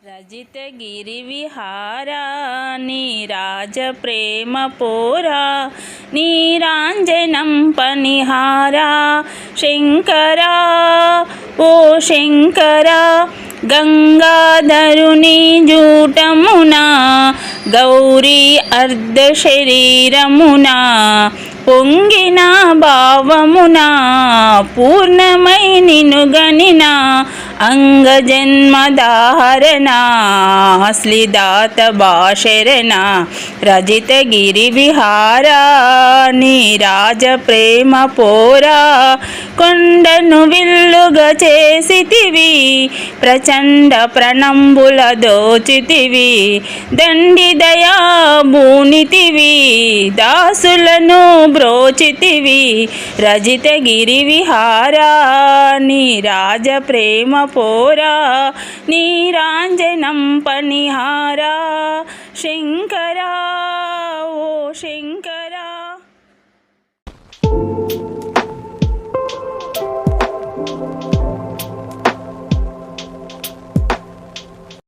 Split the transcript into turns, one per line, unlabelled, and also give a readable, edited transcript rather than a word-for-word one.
రజిత గిరి విహారా నీరాజ ప్రేమ పోరా నీరాంజనం పనిహారా శంకరా ఓ శంకరా గంగాధరుని జూటమునా గౌరీ అర్ధ శరీరమునా పొంగిన భావమునా పూర్ణమై నినుగనిన అంగజన్మదాహరణ శ్లీదాత భాషరణ రజిత గిరి విహారా నీరాజ ప్రేమ పోరా కొండను విల్లుగా చేసితివి ప్రచండ ప్రణంబుల దోచితివి దండి దయా భూనితివి దాసులను బ్రోచితివి రజిత గిరి విహారా నీరాజ ప్రేమ పోరా నీరాంజనం పనిహారా శంకరా ఓ శంకర